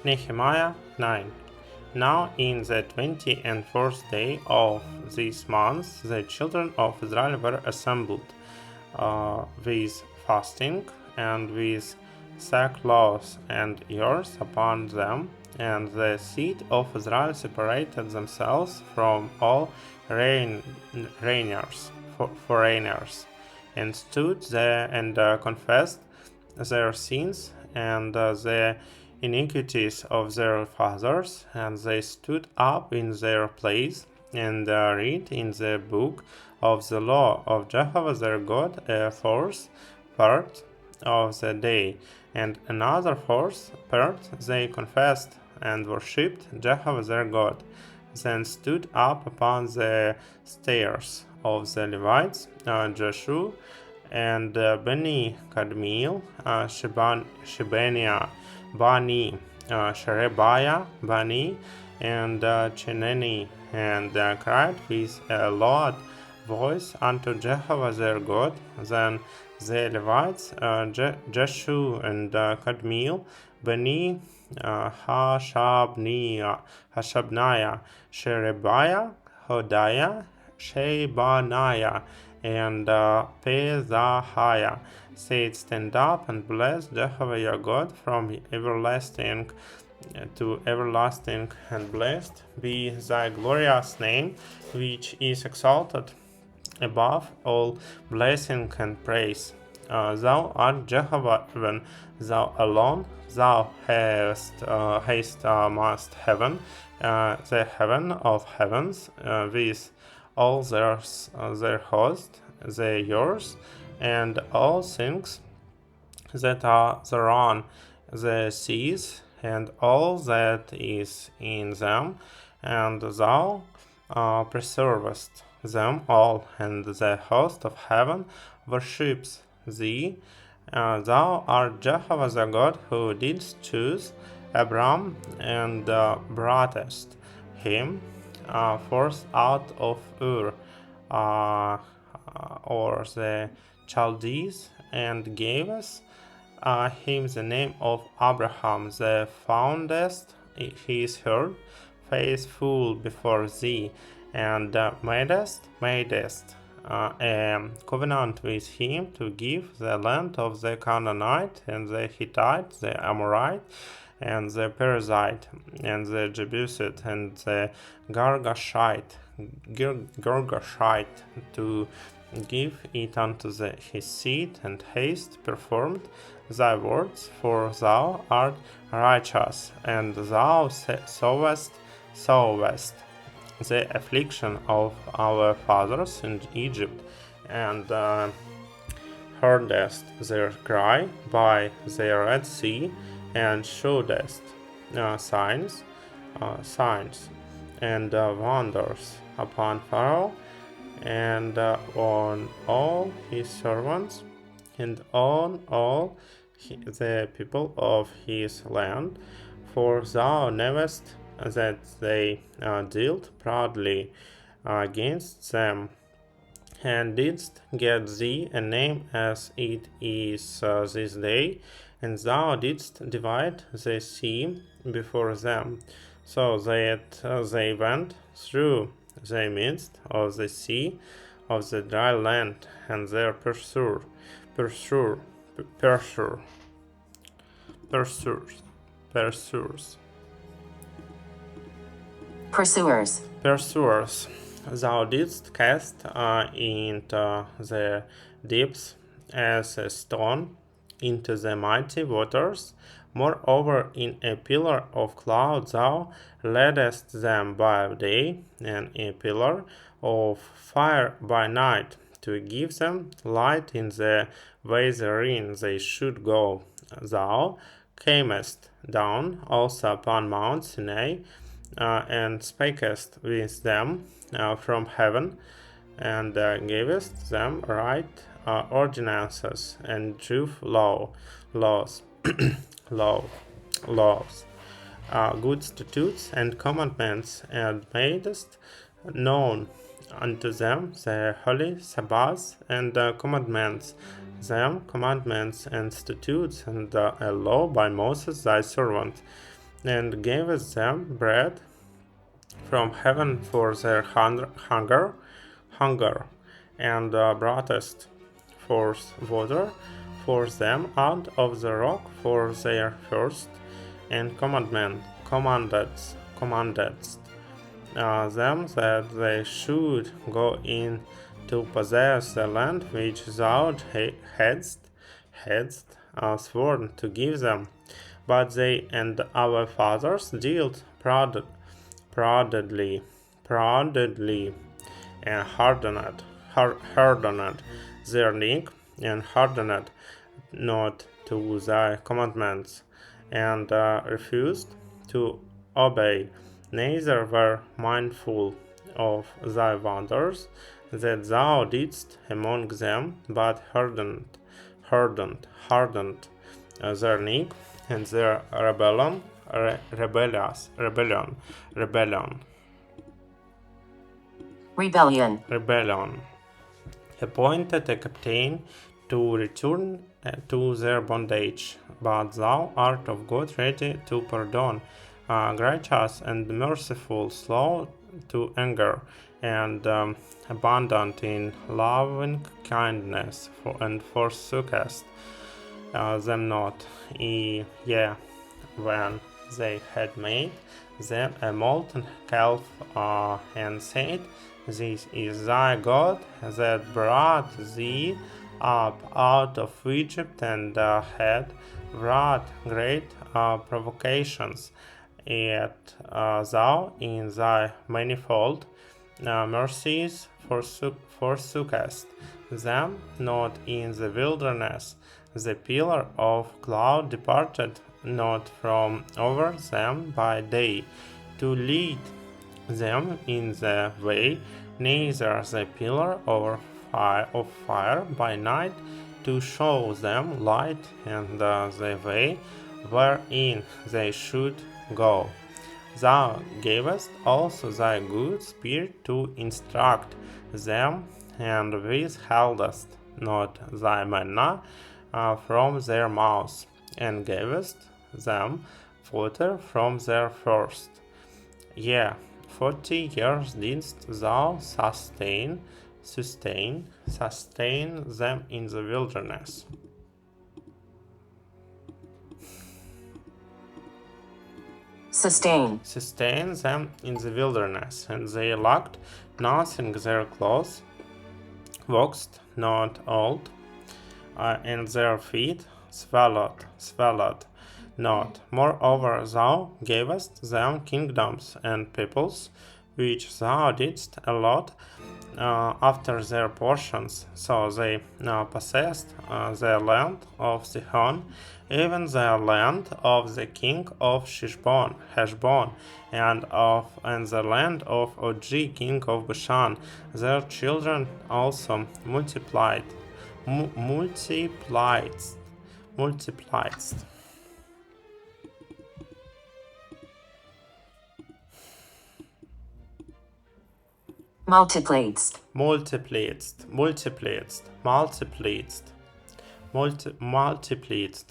Nehemiah 9. Now in the 24th day of this month the children of Israel were assembled with fasting and with sackcloth and ears upon them, and the seed of Israel separated themselves from all foreigners, and stood there and confessed their sins and the iniquities of their fathers, and they stood up in their place and read in the book of the law of Jehovah their God a fourth part of the day, and another fourth part they confessed and worshipped Jehovah their God. Then stood up upon the stairs of the Levites Joshua and Bani Kadmiel, Shebaniah, Bani, Sherebiah, Bani, and Chenani, and cried with a loud voice unto Jehovah their God. Then the Levites, Joshua and Kadmiel, Bani, Hashabniah, Sherebiah, Hodiah, Shebaniah, and Pezahiah said, Stand up and bless Jehovah your God from everlasting to everlasting, and blessed be thy glorious name, which is exalted above all blessing and praise. Thou art Jehovah, even thou alone. Thou hast made heaven, the heaven of heavens, with all their host, the yours, and all things that are thereon, the seas, and all that is in them, and thou preservest them all, and the host of heaven worships thee. Thou art Jehovah the God, who didst choose Abram and broughtest him forth out of Ur, or the Chaldees, and gavest him the name of Abraham, the foundest his heart, faithful before thee, and madest a covenant with him to give the land of the Canaanite, and the Hittite, the Amorite, and the Perizzite, and the Jebusite, and the Girgashite, to give it unto his seed, and haste performed thy words, for thou art righteous, and thou sawest the affliction of our fathers in Egypt, and heardest their cry by the Red Sea, and showedest signs and wonders upon Pharaoh and on all his servants, and on all the people of his land, for thou knewest that they dealt proudly against them, and didst get thee a name as it is this day, and thou didst divide the sea before them, so that they went through the midst of the sea of the dry land, and their pursuers thou didst cast into the deeps as a stone into the mighty waters. Moreover, in a pillar of cloud thou leddest them by day, and a pillar of fire by night, to give them light in the way wherein they should go. Thou camest down also upon Mount Sinai, and spakest with them from heaven, and gavest them right ordinances and true laws, good statutes and commandments, and madest known unto them the holy Sabbaths and commandments and statutes, and a law by Moses thy servant, and gavest them bread from heaven for their hunger, and broughtest forth water for them out of the rock for their thirst, and commandedst them that they should go in to possess the land which thou hadst sworn to give them. But they and our fathers dealt proudly, and hardened their neck, and hardened not to thy commandments, and refused to obey, neither were mindful of thy wonders that thou didst among them, but hardened their neck, and their rebellion, appointed a captain to return to their bondage. But thou art of God ready to pardon, gracious and merciful, slow to anger, and abundant in loving kindness, and forsookest them not. Yea, when they had made them a molten calf, and said, This is thy God that brought thee up out of Egypt, and had wrought great provocations. Yet thou in thy manifold mercies forsookest them not in the wilderness. The pillar of cloud departed not from over them by day to lead them in the way, neither the pillar of fire by night to show them light and the way wherein they should go. Thou gavest also thy good spirit to instruct them, and withheldest not thy manna from their mouths, and gavest them water from their thirst. Yea, 40 years didst thou sustain them in the wilderness. Sustain them in the wilderness, and they lacked nothing. Their clothes waxed not old, and their feet swelled not. Moreover, thou gavest them kingdoms and peoples, which thou didst allot after their portions. So they possessed the land of Sihon, even the land of the king of Heshbon, and the land of Og, king of Bashan. Their children also multiplied. Multipliced. Multiplied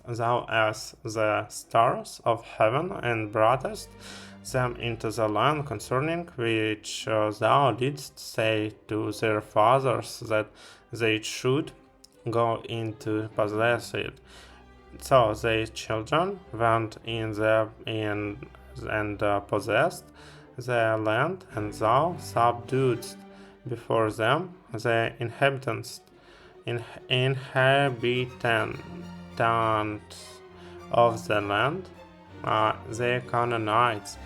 thou as the stars of heaven, and broughtest them into the land concerning which thou didst say to their fathers that they should go in to possess it. So their children went in and possessed the land, and thou subduedst before them the inhabitants of the land, the Canaanites,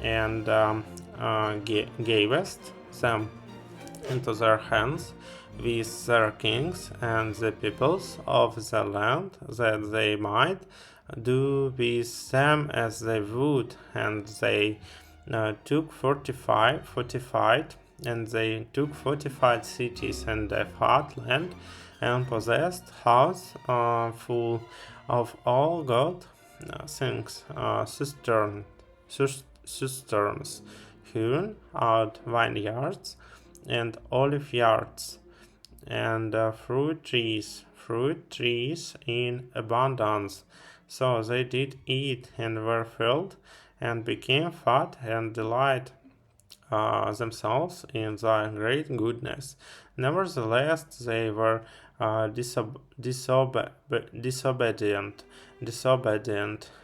and gavest them into their hands with their kings and the peoples of the land, that they might do with them as they would. And they took fortified cities and a fat land, and possessed house full of all good things, cisterns, hewn out vineyards, and olive yards, and fruit trees in abundance. So they did eat and were filled, and became fat and delight themselves in thy great goodness. Nevertheless, they were disobedient,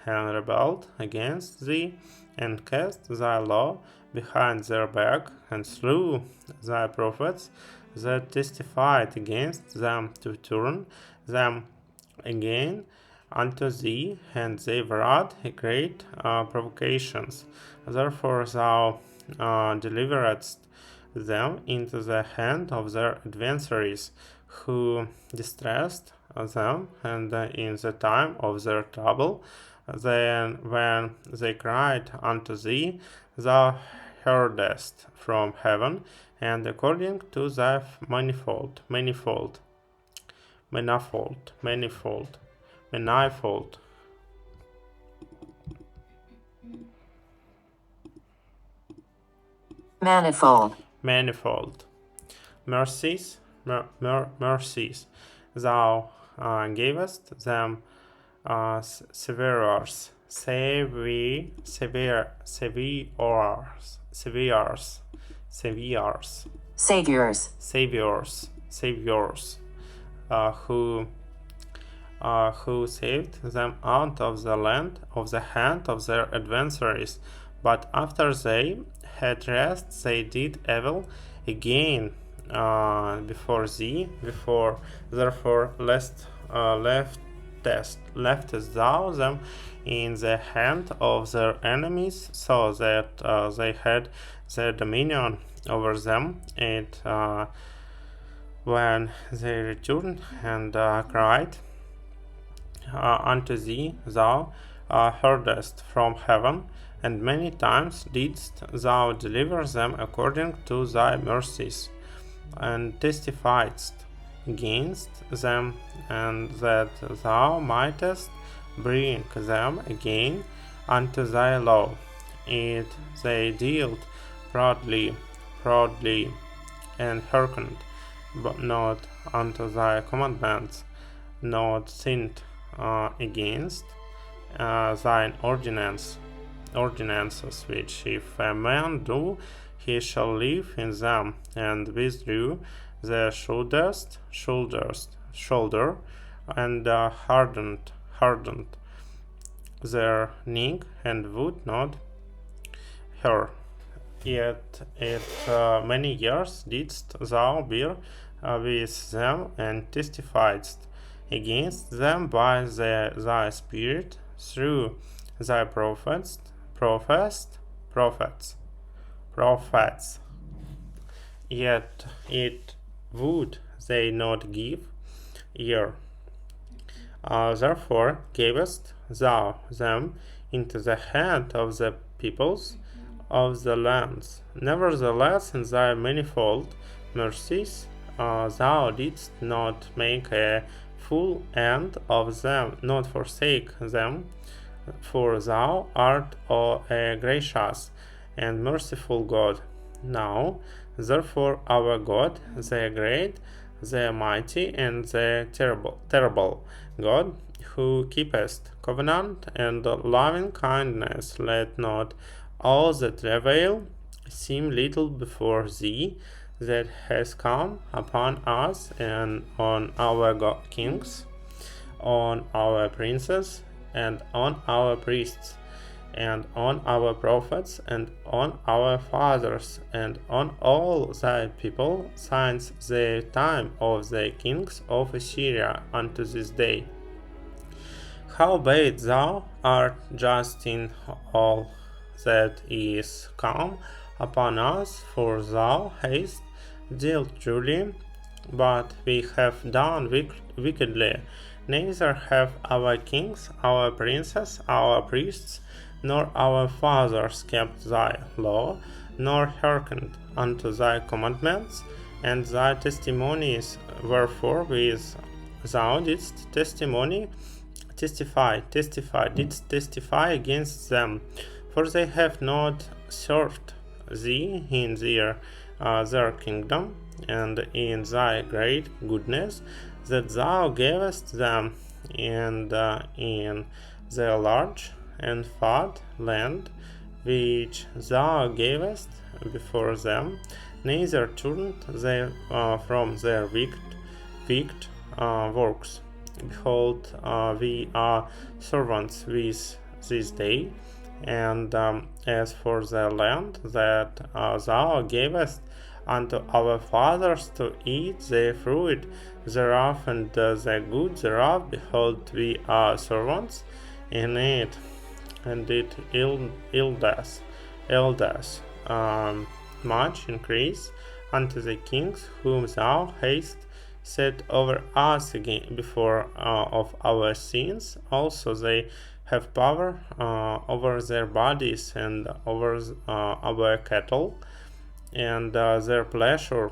and rebelled against thee, and cast thy law behind their back, and slew thy prophets that testified against them to turn them again unto thee, and they wrought great provocations. Therefore thou deliveredst them into the hand of their adversaries, who distressed them, and in the time of their trouble, then when they cried unto thee, thou heardest from heaven, and according to thy manifold mercies, thou gavest them severors, saviors, who saved them out of the land of the hand of their adversaries. But after they had rest, they did evil again before thee. Therefore leftest thou them in the hand of their enemies, so that they had their dominion over them. And when they returned and cried unto thee, thou heardest from heaven, and many times didst thou deliver them according to thy mercies, and testifiedst against them, and that thou mightest bring them again unto thy law. And they dealt proudly, and hearkened but not unto thy commandments, not sinned against thine ordinances, which if a man do, he shall live in them, and withdrew their shoulder, and hardened their neck, and would not hear. Yet many years didst thou bear with them, and testifiedst against them by thy spirit through thy prophets. Yet it would they not give ear. Therefore gavest thou them into the hand of the peoples of the lands. Nevertheless, in thy manifold mercies, thou didst not make a full end of them, not forsake them, for thou art a gracious and merciful God. Now, therefore, our God, the great, the mighty, and the terrible God, who keepest covenant and loving kindness, let not all that travail seem little before thee, that has come upon us and on our kings, on our princes, and on our priests, and on our prophets, and on our fathers, and on all thy people, since the time of the kings of Assyria unto this day. Howbeit thou art just in all that is come upon us, for thou hast dealt truly, but we have done wickedly. Neither have our kings, our princes, our priests, nor our fathers kept thy law, nor hearkened unto thy commandments and thy testimonies. Wherefore thou didst testify against them, for they have not served thee in their kingdom, and in thy great goodness that thou gavest them, and in their large and fat land, which thou gavest before them, neither turned they from their wicked works. Behold, we are servants with this day, and as for the land that thou gavest unto our fathers to eat the fruit thereof and the good thereof, behold, we are servants in it, and it yieldeth much increase unto the kings whom thou hast set over us again before of our sins. Also they have power over their bodies and over our cattle and their pleasure,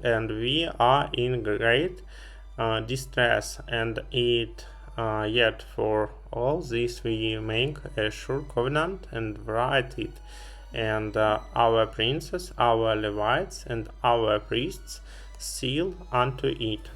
and we are in great distress, and yet for all this we make a sure covenant and write it, and our princes, our Levites, and our priests seal unto it.